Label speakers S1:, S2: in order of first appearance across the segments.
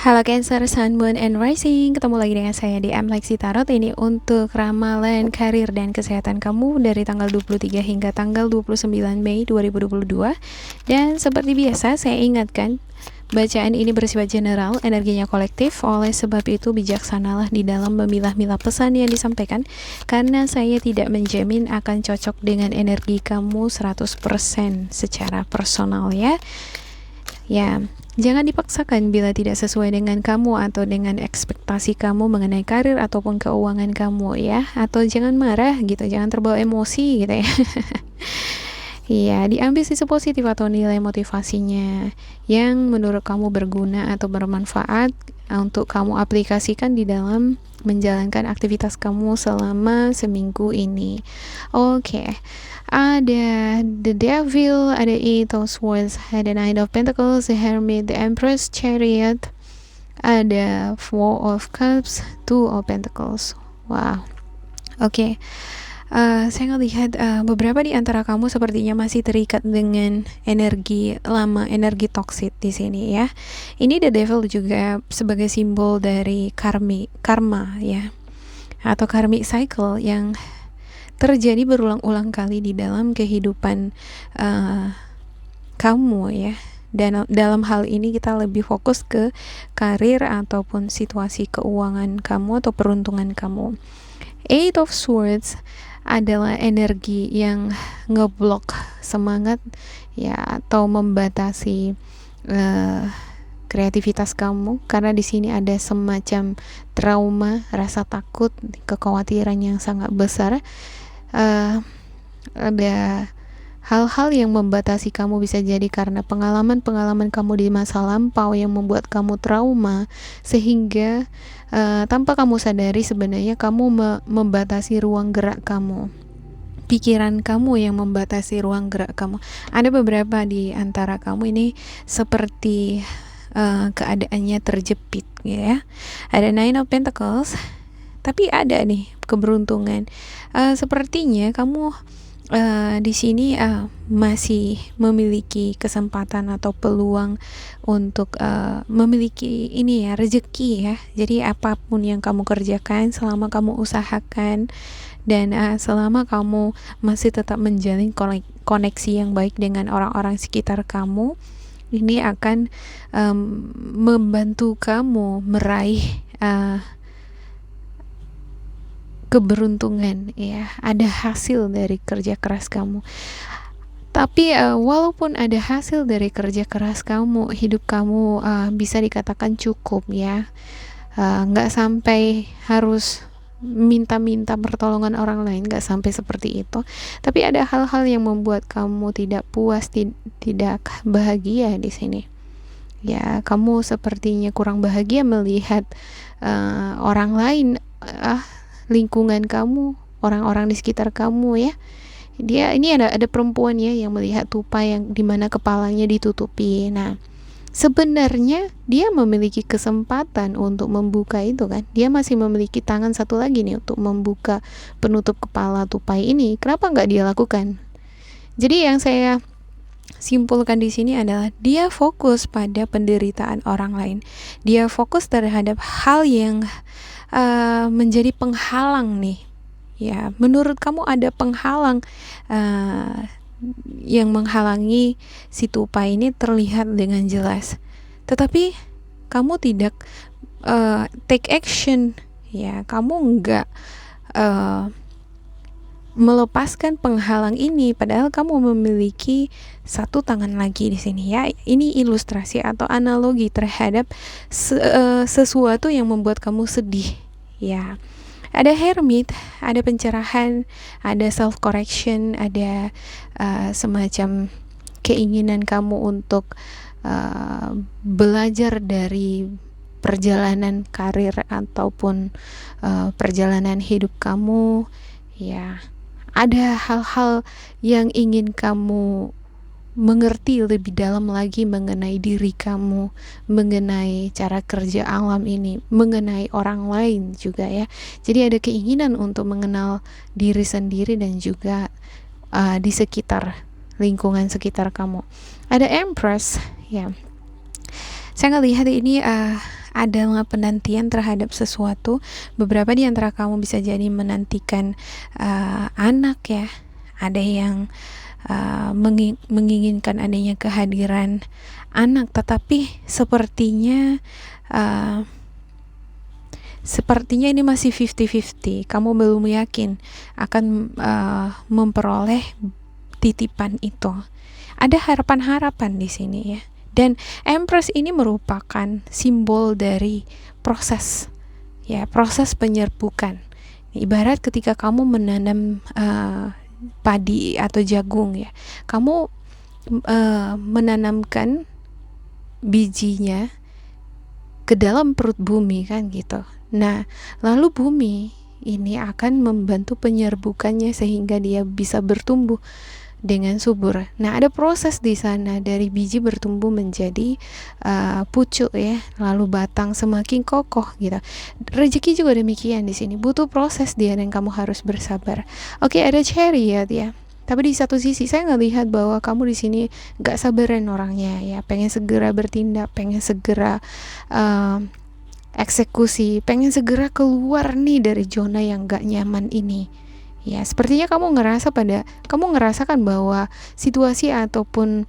S1: Halo Cancer, Sun, Moon, and Rising. Ketemu lagi dengan saya di Lexi Tarot. Ini untuk ramalan karir dan kesehatan kamu dari tanggal 23 hingga tanggal 29 Mei 2022. Dan seperti biasa saya ingatkan, bacaan ini bersifat general, energinya kolektif. Oleh sebab itu bijaksanalah di dalam memilah-milah pesan yang disampaikan, karena saya tidak menjamin akan cocok dengan energi kamu 100% secara personal ya. Ya, jangan dipaksakan bila tidak sesuai dengan kamu atau dengan ekspektasi kamu mengenai karir ataupun keuangan kamu ya. Atau jangan marah gitu, jangan terbawa emosi gitu ya. Iya, diambil sisi positif atau nilai motivasinya yang menurut kamu berguna atau bermanfaat untuk kamu aplikasikan di dalam menjalankan aktivitas kamu selama seminggu ini. Oke. Ada The Devil, ada Eight of Swords, ada Knight of Pentacles, The Hermit, The Empress, Chariot, ada Four of Cups, Two of Pentacles. Wow. Oke. Saya ngelihat beberapa di antara kamu sepertinya masih terikat dengan energi lama, energi toksik di sini ya. Ini The Devil juga sebagai simbol dari karma ya, atau karmic cycle yang terjadi berulang-ulang kali di dalam kehidupan kamu ya. Dan dalam hal ini kita lebih fokus ke karir ataupun situasi keuangan kamu atau peruntungan kamu. Eight of Swords adalah energi yang ngeblok semangat ya, atau membatasi kreativitas kamu, karena di sini ada semacam trauma, rasa takut, kekhawatiran yang sangat besar. Ada hal-hal yang membatasi kamu, bisa jadi karena pengalaman-pengalaman kamu di masa lampau yang membuat kamu trauma, sehingga tanpa kamu sadari sebenarnya kamu membatasi ruang gerak kamu, pikiran kamu yang membatasi ruang gerak kamu. Ada beberapa di antara kamu ini seperti keadaannya terjepit ya. Ada Nine of Pentacles, tapi ada nih keberuntungan. Sepertinya kamu di sini masih memiliki kesempatan atau peluang untuk memiliki ini ya, rezeki ya. Jadi apapun yang kamu kerjakan, selama kamu usahakan dan selama kamu masih tetap menjalin koneksi yang baik dengan orang-orang sekitar kamu, ini akan membantu kamu meraih keberuntungan ya. Ada hasil dari kerja keras kamu. Tapi walaupun ada hasil dari kerja keras kamu, hidup kamu bisa dikatakan cukup ya. Nggak sampai harus minta-minta pertolongan orang lain, nggak sampai seperti itu. Tapi ada hal-hal yang membuat kamu tidak puas, tidak bahagia di sini. Ya, kamu sepertinya kurang bahagia melihat orang lain, lingkungan kamu, orang-orang di sekitar kamu ya. Ini ada perempuan ya yang melihat tupai yang dimana kepalanya ditutupi. Nah, sebenarnya dia memiliki kesempatan untuk membuka itu kan. Dia masih memiliki tangan satu lagi nih untuk membuka penutup kepala tupai ini. Kenapa nggak dia lakukan? Jadi yang saya simpulkan di sini adalah dia fokus pada penderitaan orang lain. Dia fokus terhadap hal yang menjadi penghalang nih ya. Menurut kamu ada penghalang yang menghalangi si tupai ini terlihat dengan jelas, tetapi kamu tidak take action ya. Kamu enggak melepaskan penghalang ini, padahal kamu memiliki satu tangan lagi di sini ya. Ini ilustrasi atau analogi terhadap sesuatu yang membuat kamu sedih ya. Ada Hermit, ada pencerahan, ada self correction, ada semacam keinginan kamu untuk belajar dari perjalanan karir ataupun perjalanan hidup kamu ya. Ada hal-hal yang ingin kamu mengerti lebih dalam lagi mengenai diri kamu, mengenai cara kerja alam ini, mengenai orang lain juga ya. Jadi ada keinginan untuk mengenal diri sendiri dan juga di sekitar lingkungan sekitar kamu. Ada Empress ya. Saya ngelihat ini adalah penantian terhadap sesuatu. Beberapa di antara kamu bisa jadi menantikan anak ya. Ada yang menginginkan adanya kehadiran anak, tetapi sepertinya ini masih 50-50. Kamu belum yakin akan memperoleh titipan itu. Ada harapan-harapan di sini ya. Dan Empress ini merupakan simbol dari proses ya, proses penyerbukan. Ibarat ketika kamu menanam padi atau jagung ya, kamu menanamkan bijinya ke dalam perut bumi kan gitu. Nah, lalu bumi ini akan membantu penyerbukannya sehingga dia bisa bertumbuh dengan subur. Nah, ada proses di sana dari biji bertumbuh menjadi pucuk ya, lalu batang semakin kokoh gitu. Rezeki juga demikian di sini, butuh proses dia dan kamu harus bersabar. Oke, ada Chariot ya. Tapi di satu sisi saya ngelihat bahwa kamu di sini gak sabaran orangnya ya, pengen segera bertindak, pengen segera eksekusi, pengen segera keluar nih dari zona yang gak nyaman ini. Ya, sepertinya kamu ngerasakan bahwa situasi ataupun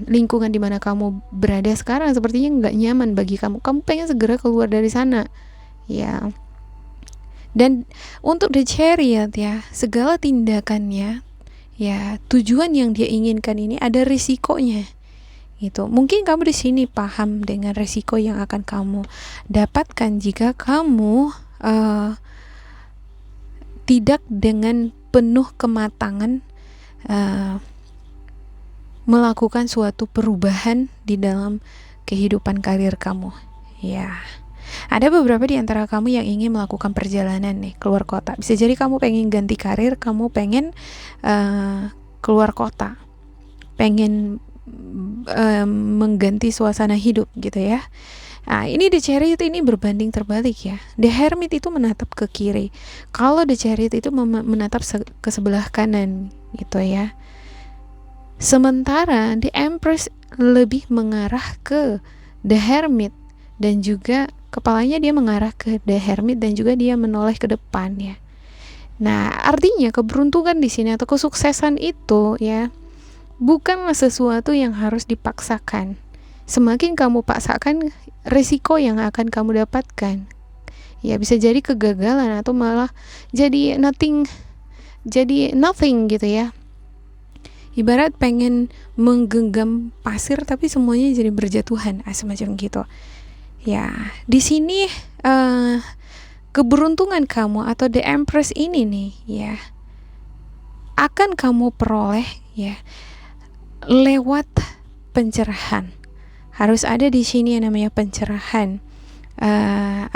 S1: lingkungan di mana kamu berada sekarang sepertinya nggak nyaman bagi kamu. Kamu pengen segera keluar dari sana, ya. Dan untuk The Chariot ya, segala tindakannya, ya tujuan yang dia inginkan ini ada risikonya. Gitu. Mungkin kamu di sini paham dengan risiko yang akan kamu dapatkan jika kamu tidak dengan penuh kematangan melakukan suatu perubahan di dalam kehidupan karir kamu. Ya, ada beberapa di antara kamu yang ingin melakukan perjalanan nih keluar kota. Bisa jadi kamu pengen ganti karir, kamu pengen keluar kota, pengen mengganti suasana hidup gitu ya. Nah, ini The Chariot ini berbanding terbalik ya. The Hermit itu menatap ke kiri, kalau The Chariot itu menatap ke sebelah kanan gitu ya. Sementara The Empress lebih mengarah ke The Hermit dan juga kepalanya dia mengarah ke The Hermit dan juga dia menoleh ke depan ya. Nah, artinya keberuntungan di sini atau kesuksesan itu ya bukanlah sesuatu yang harus dipaksakan. Semakin kamu paksakan, risiko yang akan kamu dapatkan ya bisa jadi kegagalan atau malah jadi nothing gitu ya. Ibarat pengen menggenggam pasir tapi semuanya jadi berjatuhan, semacam gitu ya. Di sini keberuntungan kamu atau The Empress ini nih ya akan kamu peroleh ya lewat pencerahan. Harus ada di sini yang namanya pencerahan.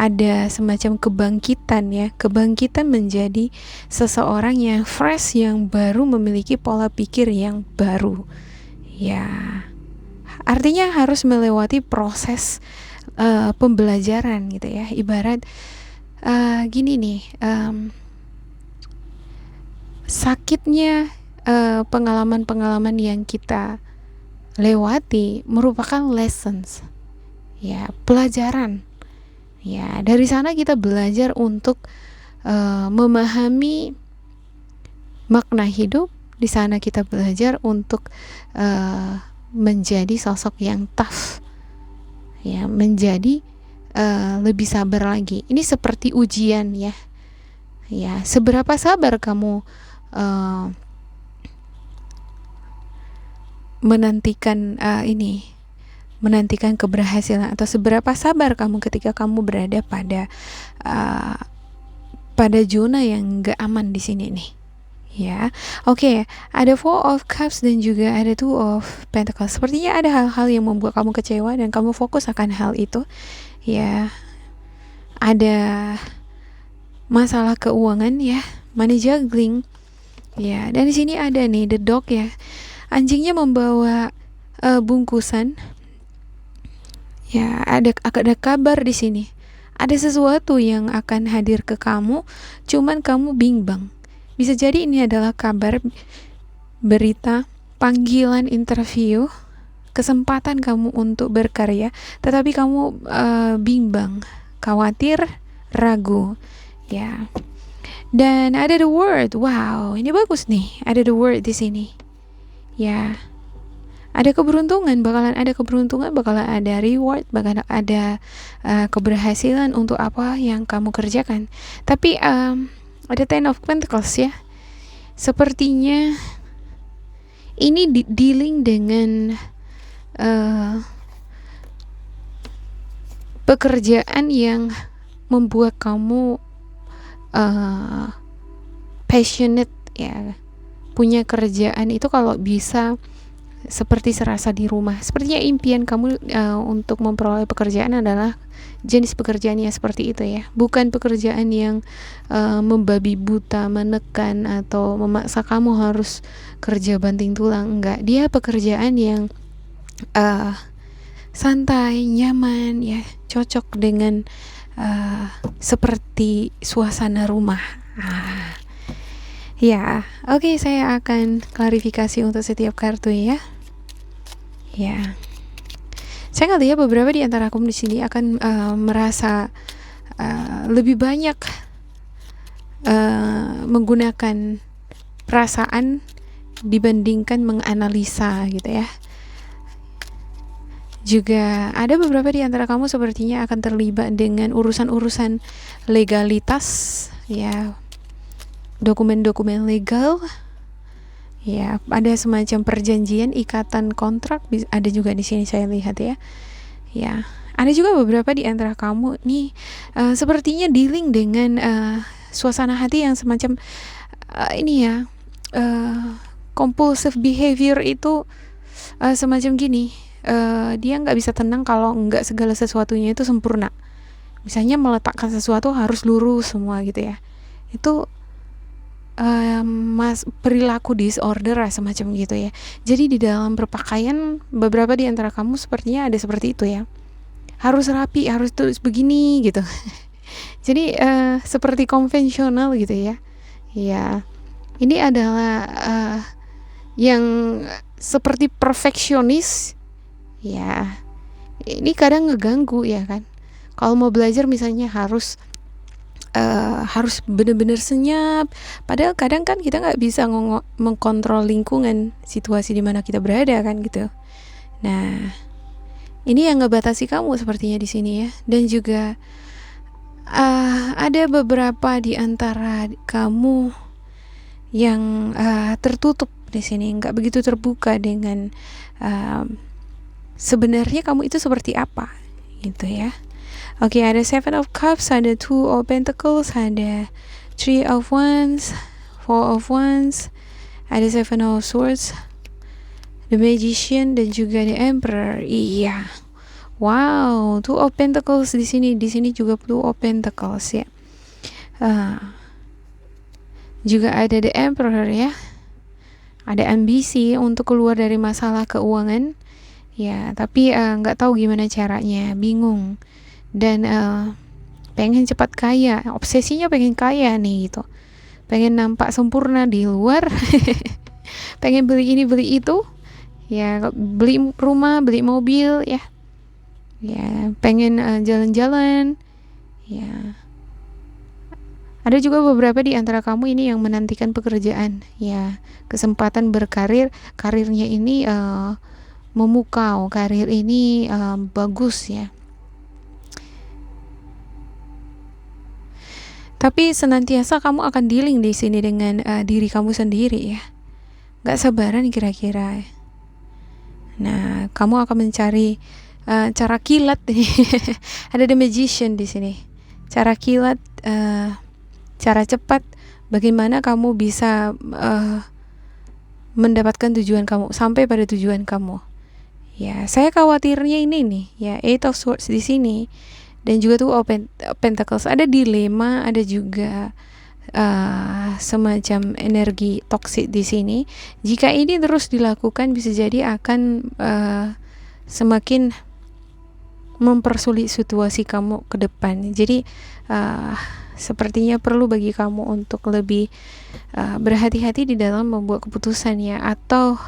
S1: Ada semacam kebangkitan ya, kebangkitan menjadi seseorang yang fresh, yang baru, memiliki pola pikir yang baru ya. Artinya harus melewati proses pembelajaran gitu ya. Ibarat gini nih, sakitnya pengalaman-pengalaman yang kita lewati merupakan lessons ya, pelajaran ya. Dari sana kita belajar untuk memahami makna hidup. Di sana kita belajar untuk menjadi sosok yang tough ya, menjadi lebih sabar lagi. Ini seperti ujian ya. Ya, seberapa sabar kamu menantikan menantikan keberhasilan, atau seberapa sabar kamu ketika kamu berada pada zona yang gak aman di sini nih ya. Oke, ada Four of Cups dan juga ada Two of Pentacles. Sepertinya ada hal-hal yang membuat kamu kecewa dan kamu fokus akan hal itu ya. Ada masalah keuangan ya, money juggling ya. Dan di sini ada nih the dog ya, anjingnya membawa bungkusan ya. Ada kabar di sini, ada sesuatu yang akan hadir ke kamu, cuman kamu bimbang. Bisa jadi ini adalah kabar, berita, panggilan interview kesempatan kamu untuk berkarya, tetapi kamu bimbang, khawatir, ragu, ya. Dan ada the word, wow, ini bagus nih, ada the word di sini, ya. Ada keberuntungan, bakalan ada reward, bakalan ada keberhasilan untuk apa yang kamu kerjakan. Tapi ada Ten of Pentacles ya. Sepertinya ini dealing dengan pekerjaan yang membuat kamu passionate ya. Punya kerjaan itu kalau bisa seperti serasa di rumah. Sepertinya impian kamu untuk memperoleh pekerjaan adalah jenis pekerjaan yang seperti itu ya. Bukan pekerjaan yang membabi buta, menekan atau memaksa kamu harus kerja banting tulang. Enggak, dia pekerjaan yang santai, nyaman ya, cocok dengan seperti suasana rumah. Ya, oke, saya akan klarifikasi untuk setiap kartu ya. Ya, saya ngelihat beberapa di antara kamu di sini akan merasa lebih banyak menggunakan perasaan dibandingkan menganalisa gitu ya. Juga ada beberapa di antara kamu sepertinya akan terlibat dengan urusan-urusan legalitas ya. Dokumen-dokumen legal ya, ada semacam perjanjian, ikatan kontrak, ada juga di sini saya lihat ya. Ya, ada juga beberapa di antara kamu nih sepertinya dealing dengan suasana hati yang semacam ini ya, compulsive behavior itu semacam gini, dia nggak bisa tenang kalau nggak segala sesuatunya itu sempurna. Misalnya meletakkan sesuatu harus lurus semua gitu ya. Itu perilaku disorder semacam gitu ya. Jadi di dalam berpakaian beberapa di antara kamu sepertinya ada seperti itu ya. Harus rapi, harus terus begini gitu. Jadi seperti konvensional gitu ya. Ya, ini adalah yang seperti perfeksionis ya. Ini kadang ngeganggu ya kan. Kalau mau belajar misalnya harus benar-benar senyap, padahal kadang kan kita nggak bisa mengkontrol lingkungan, situasi di mana kita berada kan gitu. Nah, ini yang ngebatasi kamu sepertinya di sini ya. Dan juga ada beberapa di antara kamu yang tertutup di sini, nggak begitu terbuka dengan sebenarnya kamu itu seperti apa gitu ya. Oke, ada Seven of Cups, ada Two of Pentacles, ada Three of Wands, Four of Wands, ada Seven of Swords, The Magician, dan juga The Emperor. Iya, wow, Two of Pentacles di sini juga Two of Pentacles ya. Juga ada The Emperor ya. Ada ambisi untuk keluar dari masalah keuangan ya, tapi nggak tahu gimana caranya, bingung. Dan pengen cepat kaya, obsesinya pengen kaya nih gitu, pengen nampak sempurna di luar, pengen beli ini beli itu ya, beli rumah, beli mobil ya, pengen jalan-jalan ya. Ada juga beberapa di antara kamu ini yang menantikan pekerjaan ya, kesempatan berkarir, karirnya ini memukau, karir ini bagus ya. Tapi senantiasa kamu akan dealing di sini dengan diri kamu sendiri ya. Gak sabaran kira-kira. Nah, kamu akan mencari cara kilat. Ada The Magician di sini. Cara kilat, cara cepat, bagaimana kamu bisa mendapatkan tujuan kamu, sampai pada tujuan kamu. Ya, saya khawatirnya ini nih, ya, Eight of Swords di sini. Dan juga tuh Pentacles, ada dilema, ada juga semacam energi toksik di sini. Jika ini terus dilakukan, bisa jadi akan semakin mempersulit situasi kamu ke depan. Jadi sepertinya perlu bagi kamu untuk lebih berhati-hati di dalam membuat keputusan ya, atau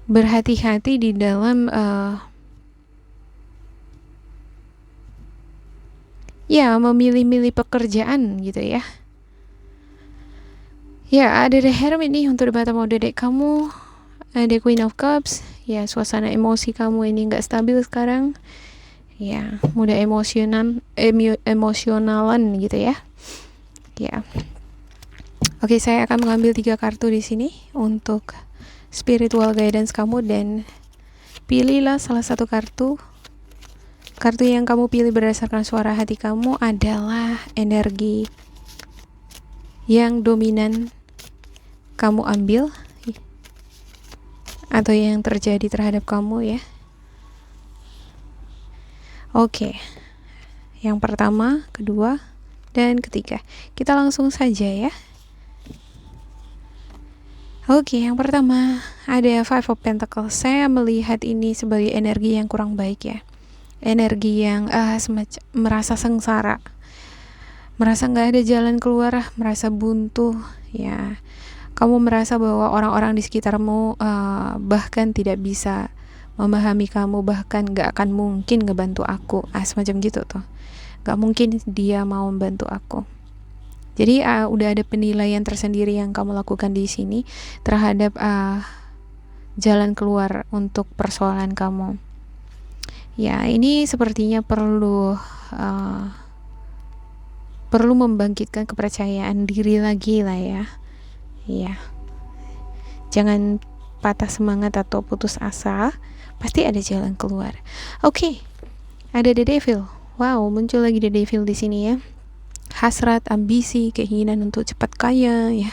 S1: berhati-hati di dalam memilih-milih pekerjaan gitu ya. Ya, ada The Hermit nih untuk the bottom of the deck kamu. Ada Queen of Cups. Ya, suasana emosi kamu ini nggak stabil sekarang. Ya, mudah emosionalan gitu ya. Ya. Oke, saya akan mengambil 3 kartu di sini untuk spiritual guidance kamu, dan pilihlah salah satu kartu. Kartu yang kamu pilih berdasarkan suara hati kamu adalah energi yang dominan kamu ambil atau yang terjadi terhadap kamu ya. Oke. Yang pertama, kedua, dan ketiga. Kita langsung saja ya. Oke, yang pertama ada Five of Pentacles. Saya melihat ini sebagai energi yang kurang baik ya. Energi yang semacam merasa sengsara, merasa nggak ada jalan keluar, merasa buntu ya. Kamu merasa bahwa orang-orang di sekitarmu bahkan tidak bisa memahami kamu, bahkan nggak akan mungkin ngebantu aku, semacam gitu tuh. Nggak mungkin dia mau membantu aku. Jadi udah ada penilaian tersendiri yang kamu lakukan di sini terhadap jalan keluar untuk persoalan kamu. Ya, ini sepertinya perlu membangkitkan kepercayaan diri lagi lah ya. Iya. Jangan patah semangat atau putus asa. Pasti ada jalan keluar. Oke. Ada The Devil. Wow, muncul lagi The Devil di sini ya. Hasrat, ambisi, keinginan untuk cepat kaya ya.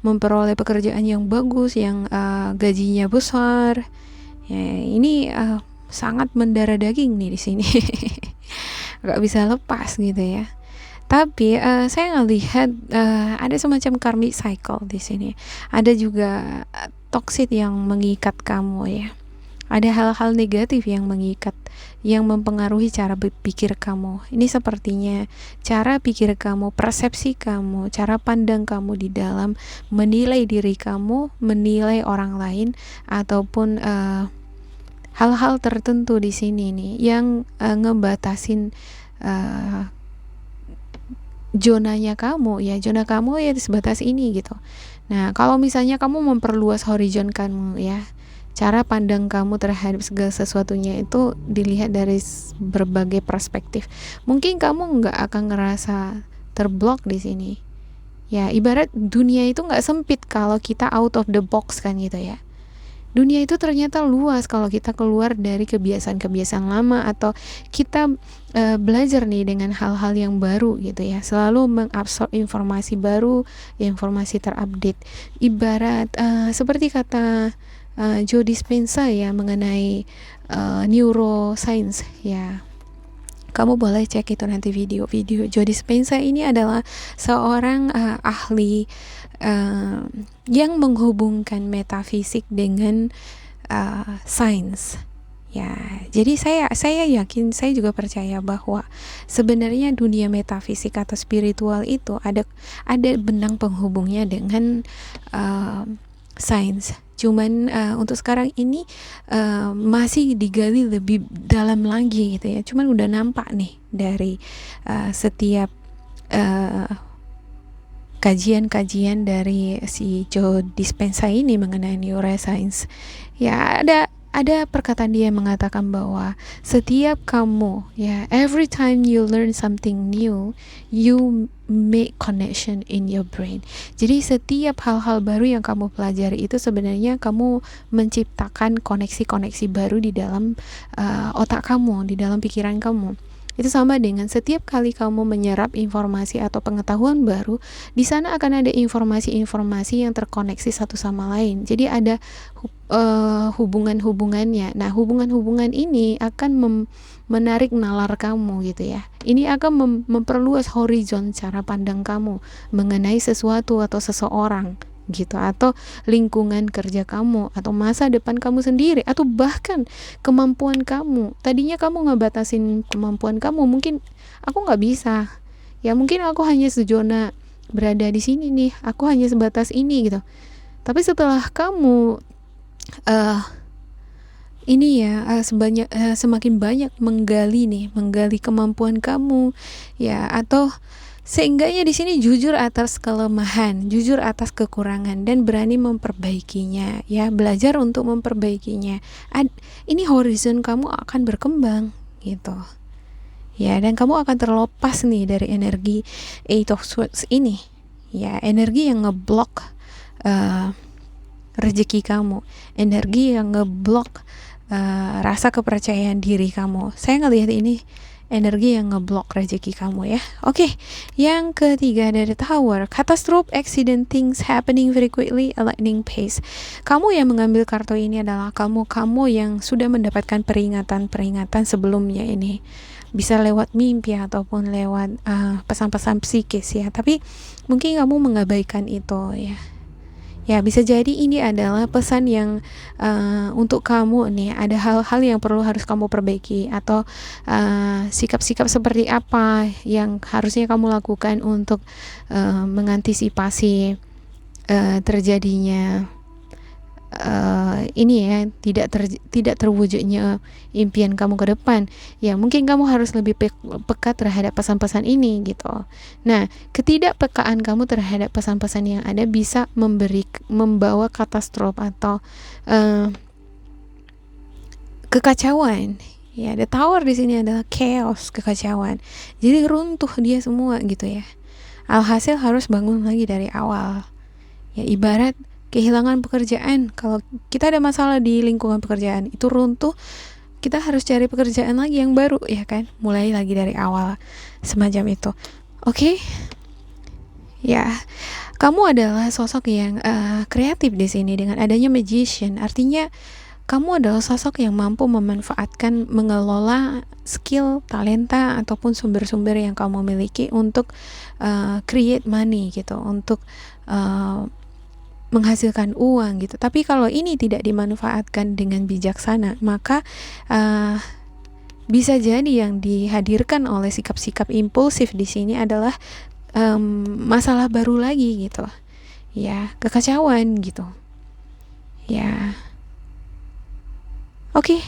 S1: Memperoleh pekerjaan yang bagus, yang gajinya besar. Ya, ini sangat mendarah daging nih di sini. Gak bisa lepas gitu ya. Tapi saya ngelihat ada semacam karmic cycle di sini. Ada juga toxic yang mengikat kamu ya. Ada hal-hal negatif yang mengikat, yang mempengaruhi cara berpikir kamu. Ini sepertinya cara pikir kamu, persepsi kamu, cara pandang kamu di dalam menilai diri kamu, menilai orang lain, ataupun hal-hal tertentu di sini nih yang ngebatasin zonanya kamu ya, zona kamu ya sebatas ini gitu. Nah, kalau misalnya kamu memperluas horizon kamu ya, cara pandang kamu terhadap segala sesuatunya itu dilihat dari berbagai perspektif, mungkin kamu nggak akan ngerasa terblok di sini. Ya, ibarat dunia itu nggak sempit kalau kita out of the box kan gitu ya. Dunia itu ternyata luas kalau kita keluar dari kebiasaan-kebiasaan lama, atau kita belajar nih dengan hal-hal yang baru gitu ya. Selalu mengabsorb informasi baru, informasi terupdate. Ibarat seperti kata Joe Dispenza ya mengenai neuroscience ya. Kamu boleh cek itu nanti video Joe Dispenza. Ini adalah seorang ahli yang menghubungkan metafisik dengan sains. Ya, jadi saya yakin, saya juga percaya bahwa sebenarnya dunia metafisik atau spiritual itu ada benang penghubungnya dengan sains. Cuman untuk sekarang ini masih digali lebih dalam lagi gitu ya. Cuman udah nampak nih dari setiap kajian-kajian dari si Joe Dispenza ini mengenai neuroscience. Ya, ada perkataan dia yang mengatakan bahwa setiap kamu ya, every time you learn something new, you make connection in your brain. Jadi setiap hal-hal baru yang kamu pelajari itu sebenarnya kamu menciptakan koneksi-koneksi baru di dalam otak kamu, di dalam pikiran kamu. Itu sama dengan setiap kali kamu menyerap informasi atau pengetahuan baru, di sana akan ada informasi-informasi yang terkoneksi satu sama lain. Jadi ada hubungan-hubungannya. Nah, hubungan-hubungan ini akan menarik nalar kamu gitu ya. Ini akan memperluas horizon cara pandang kamu mengenai sesuatu atau seseorang gitu, atau lingkungan kerja kamu, atau masa depan kamu sendiri, atau bahkan kemampuan kamu. Tadinya kamu ngebatasin kemampuan kamu, mungkin aku nggak bisa ya, mungkin aku hanya sejona berada di sini nih, aku hanya sebatas ini gitu. Tapi setelah kamu ini ya, semakin banyak menggali kemampuan kamu ya, atau seenggaknya di sini jujur atas kelemahan, jujur atas kekurangan, dan berani memperbaikinya ya, belajar untuk memperbaikinya. Ini horizon kamu akan berkembang gitu ya, dan kamu akan terlepas nih dari energi Eight of Swords ini ya, energi yang ngeblok rezeki kamu, energi yang ngeblok rasa kepercayaan diri kamu. Saya ngelihat ini energi yang ngeblok rezeki kamu ya. Oke, yang ketiga dari Tower, catastrophe, accident, things happening very quickly, a lightning pace. Kamu yang mengambil kartu ini adalah kamu yang sudah mendapatkan peringatan sebelumnya ini. Bisa lewat mimpi ataupun lewat pesan-pesan psikis ya. Tapi mungkin kamu mengabaikan itu ya. Ya, bisa jadi ini adalah pesan yang untuk kamu nih, ada hal-hal yang harus kamu perbaiki, atau sikap-sikap seperti apa yang harusnya kamu lakukan untuk mengantisipasi terjadinya ini ya, tidak terwujudnya impian kamu ke depan. Ya, mungkin kamu harus lebih peka terhadap pesan-pesan ini gitu. Nah, ketidakpekaan kamu terhadap pesan-pesan yang ada bisa membawa katastrofe atau kekacauan. Ya, the Tower di sini adalah chaos, kekacauan. Jadi runtuh dia semua gitu ya. Alhasil harus bangun lagi dari awal. Ya, ibarat kehilangan pekerjaan. Kalau kita ada masalah di lingkungan pekerjaan, itu runtuh, kita harus cari pekerjaan lagi yang baru ya kan, mulai lagi dari awal, semacam itu. Oke? Ya, kamu adalah sosok yang kreatif di sini dengan adanya Magician. Artinya kamu adalah sosok yang mampu memanfaatkan, mengelola skill, talenta, ataupun sumber-sumber yang kamu miliki untuk create money gitu, untuk menghasilkan uang gitu. Tapi kalau ini tidak dimanfaatkan dengan bijaksana, maka bisa jadi yang dihadirkan oleh sikap-sikap impulsif di sini adalah masalah baru lagi gitu. Ya, kekacauan gitu. Ya. Oke.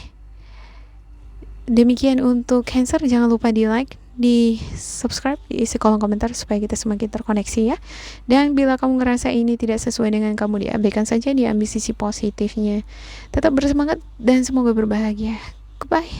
S1: Demikian untuk Cancer, jangan lupa di like, di subscribe, diisi kolom komentar supaya kita semakin terkoneksi ya. Dan bila kamu ngerasa ini tidak sesuai dengan kamu, diabaikan saja, diambil sisi positifnya. Tetap bersemangat dan semoga berbahagia. Goodbye.